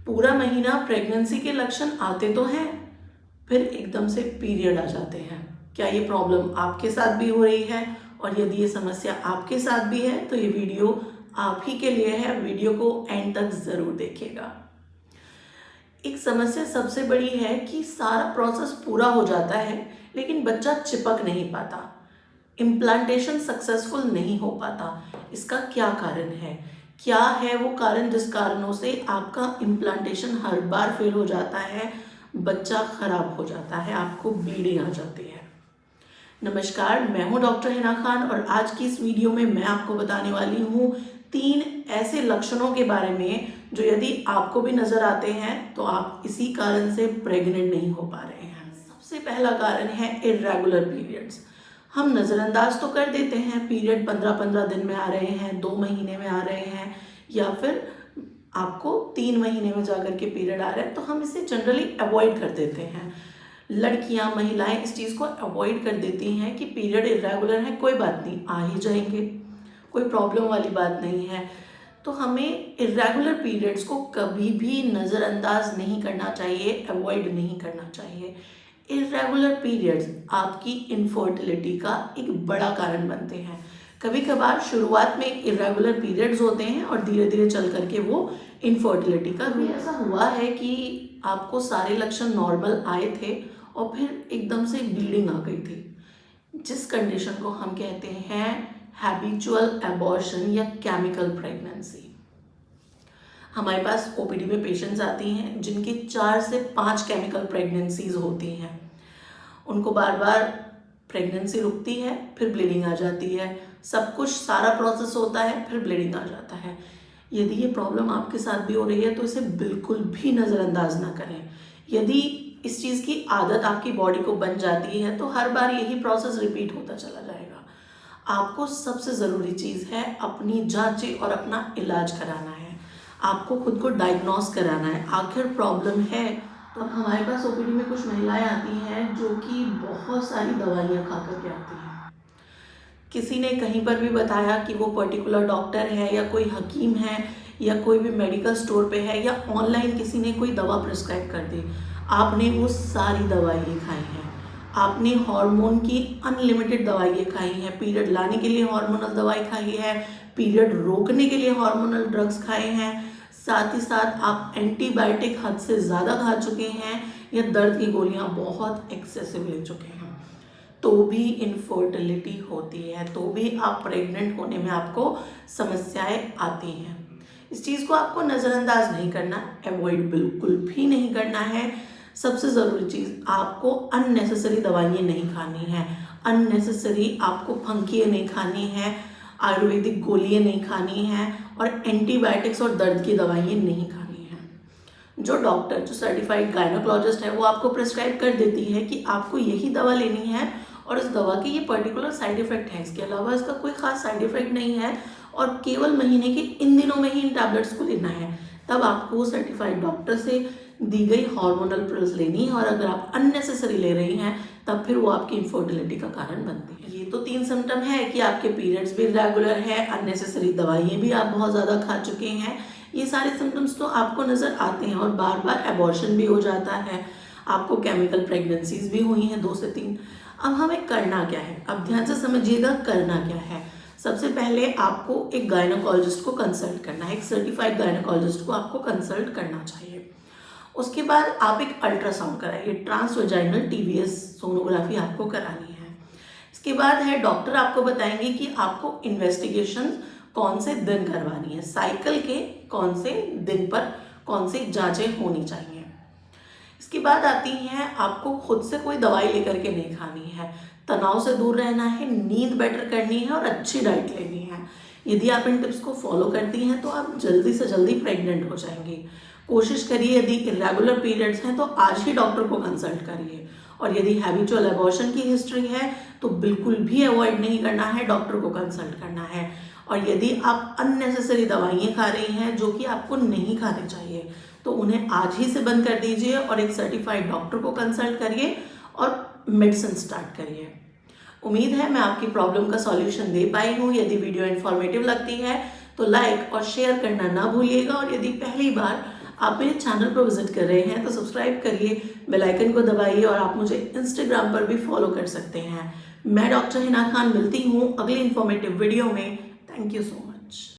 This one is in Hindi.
पूरा महीना प्रेगनेंसी के लक्षण आते तो हैं, फिर एकदम से पीरियड आ जाते हैं। क्या ये प्रॉब्लम आपके साथ भी हो रही है? और यदि ये समस्या आपके साथ भी है तो ये वीडियो आप ही के लिए है। वीडियो को एंड तक ज़रूर देखिएगा। एक समस्या सबसे बड़ी है कि सारा प्रोसेस पूरा हो जाता है लेकिन बच्चा चिपक नहीं पाता, इम्प्लांटेशन सक्सेसफुल नहीं हो पाता। इसका क्या कारण है? क्या है वो कारण जिस कारणों से आपका इम्प्लांटेशन हर बार फेल हो जाता है, बच्चा खराब हो जाता है, आपको ब्लीडिंग आ जाती है? नमस्कार, मैं हूं डॉक्टर हिना खान और आज की इस वीडियो में मैं आपको बताने वाली हूं 3 ऐसे लक्षणों के बारे में जो यदि आपको भी नजर आते हैं तो आप इसी कारण से प्रेग्नेंट नहीं हो पा रहे हैं। सबसे पहला कारण है इर्रेगुलर पीरियड्स। हम नज़रअंदाज तो कर देते हैं, पीरियड 15-15 दिन में आ रहे हैं, 2 महीने में आ रहे हैं, या फिर आपको 3 महीने में जाकर के पीरियड आ रहे हैं, तो हम इसे जनरली अवॉइड कर देते हैं। लड़कियां, महिलाएं इस चीज़ को अवॉइड कर देती हैं कि पीरियड इरेगुलर है, कोई बात नहीं, आ ही जाएंगे, कोई प्रॉब्लम वाली बात नहीं है। तो हमें इरेगुलर पीरियड्स को कभी भी नज़रअंदाज नहीं करना चाहिए, अवॉइड नहीं करना चाहिए। इरेगुलर पीरियड्स आपकी इनफर्टिलिटी का एक बड़ा कारण बनते हैं। कभी कभार शुरुआत में इरेगुलर पीरियड्स होते हैं और धीरे धीरे चल करके वो इनफर्टिलिटी का भी ऐसा हुआ है कि आपको सारे लक्षण नॉर्मल आए थे और फिर एकदम से ब्लीडिंग आ गई थी, जिस कंडीशन को हम कहते हैं हैबिचुअल एबॉर्शन या केमिकल प्रेगनेंसी। हमारे पास ओपीडी में पेशेंट्स आती हैं जिनकी 4 से 5 केमिकल प्रेगनेंसीज होती हैं। उनको बार बार प्रेगनेंसी रुकती है, फिर ब्लीडिंग आ जाती है, सब कुछ सारा प्रोसेस होता है, फिर ब्लीडिंग आ जाता है। यदि ये प्रॉब्लम आपके साथ भी हो रही है तो इसे बिल्कुल भी नज़रअंदाज ना करें। यदि इस चीज़ की आदत आपकी बॉडी को बन जाती है तो हर बार यही प्रोसेस रिपीट होता चला जाएगा। आपको सबसे ज़रूरी चीज़ है अपनी जांचें और अपना इलाज कराना है। आपको खुद को डायग्नोस कराना है, आखिर प्रॉब्लम है। तो अब हमारे पास ओपीडी में कुछ महिलाएं आती हैं जो कि बहुत सारी दवाइयाँ खा कर के आती हैं। किसी ने कहीं पर भी बताया कि वो पर्टिकुलर डॉक्टर है या कोई हकीम है या कोई भी मेडिकल स्टोर पे है, या ऑनलाइन किसी ने कोई दवा प्रिस्क्राइब कर दी, आपने वो सारी दवाइयाँ खाई हैं। आपने हार्मोन की अनलिमिटेड दवाइयाँ खाई हैं, पीरियड लाने के लिए हार्मोनल दवाई खाई है, पीरियड रोकने के लिए हार्मोनल ड्रग्स खाए हैं, साथ ही साथ आप एंटीबायोटिक हद से ज़्यादा खा चुके हैं या दर्द की गोलियाँ बहुत एक्सेसिव ले चुके हैं, तो भी इनफर्टिलिटी होती है, तो भी आप प्रेग्नेंट होने में आपको समस्याएं आती हैं। इस चीज़ को आपको नज़रअंदाज नहीं करना, अवॉइड बिल्कुल भी नहीं करना है। सबसे ज़रूरी चीज़, आपको अननेसेसरी दवाइयाँ नहीं खानी है, अननेसेसरी आपको फंकियाँ नहीं खानी है, आयुर्वेदिक गोलियाँ नहीं खानी हैं और एंटीबायोटिक्स और दर्द की दवाइयाँ नहीं खानी हैं। जो डॉक्टर, जो सर्टिफाइड गायनोकोलॉजिस्ट है, वो आपको प्रिस्क्राइब कर देती है कि आपको यही दवा लेनी है और इस दवा के ये पर्टिकुलर साइड इफेक्ट है, इसके अलावा इसका कोई खास साइड इफेक्ट नहीं है और केवल महीने के इन दिनों में ही इन टैबलेट्स को लेना है। तब आपको सर्टिफाइड डॉक्टर से दी गई हार्मोनल पिल्स लेनी है और अगर आप अननेसेसरी ले रही हैं तब फिर वो आपकी इनफर्टिलिटी का कारण बनती है। ये तो 3 सिम्टम है कि आपके पीरियड्स भी रेगुलर है, अननेसेसरी दवाइयाँ भी आप बहुत ज़्यादा खा चुके हैं। ये सारे सिम्टम्स तो आपको नज़र आते हैं और बार बार एबॉर्शन भी हो जाता है, आपको केमिकल प्रेगनेंसीज भी हुई हैं 2 से 3। अब हमें करना क्या है, अब ध्यान से समझिएगा करना क्या है। सबसे पहले आपको एक गायनोकोलॉजिस्ट को कंसल्ट करना है, एक सर्टिफाइड गायनोकोलॉजिस्ट को आपको कंसल्ट करना चाहिए। उसके बाद आप एक अल्ट्रासाउंड कराइए, ट्रांसवेजाइनल टीवीएस सोनोग्राफी आपको करानी है। इसके बाद है डॉक्टर आपको बताएंगे कि आपको इन्वेस्टिगेशन कौन से दिन करवानी है, साइकिल के कौन से दिन पर कौन सी जांचें होनी चाहिए। इसके बाद आती हैं, आपको खुद से कोई दवाई लेकर के नहीं खानी है, तनाव से दूर रहना है, नींद बेटर करनी है और अच्छी डाइट लेनी है। यदि आप इन टिप्स को फॉलो करती हैं तो आप जल्दी से जल्दी प्रेग्नेंट हो जाएंगी। कोशिश करिए, यदि इरेगुलर पीरियड्स हैं तो आज ही डॉक्टर को कंसल्ट करिए और यदि हैबिचुअल एबॉर्शन की हिस्ट्री है तो बिल्कुल भी अवॉइड नहीं करना है, डॉक्टर को कंसल्ट करना है। और यदि आप अननेसेसरी दवाइयाँ खा रही हैं जो कि आपको नहीं खानी चाहिए तो उन्हें आज ही से बंद कर दीजिए और एक सर्टिफाइड डॉक्टर को कंसल्ट करिए और मेडिसिन स्टार्ट करिए। उम्मीद है मैं आपकी प्रॉब्लम का सॉल्यूशन दे पाई हूँ। यदि वीडियो इन्फॉर्मेटिव लगती है तो लाइक और शेयर करना ना भूलिएगा और यदि पहली बार आप मेरे चैनल पर विजिट कर रहे हैं तो सब्सक्राइब करिए, बेल आइकन को दबाइए और आप मुझे इंस्टाग्राम पर भी फॉलो कर सकते हैं। मैं डॉक्टर हिना खान मिलती हूँ अगली इन्फॉर्मेटिव वीडियो में। Thank you so much.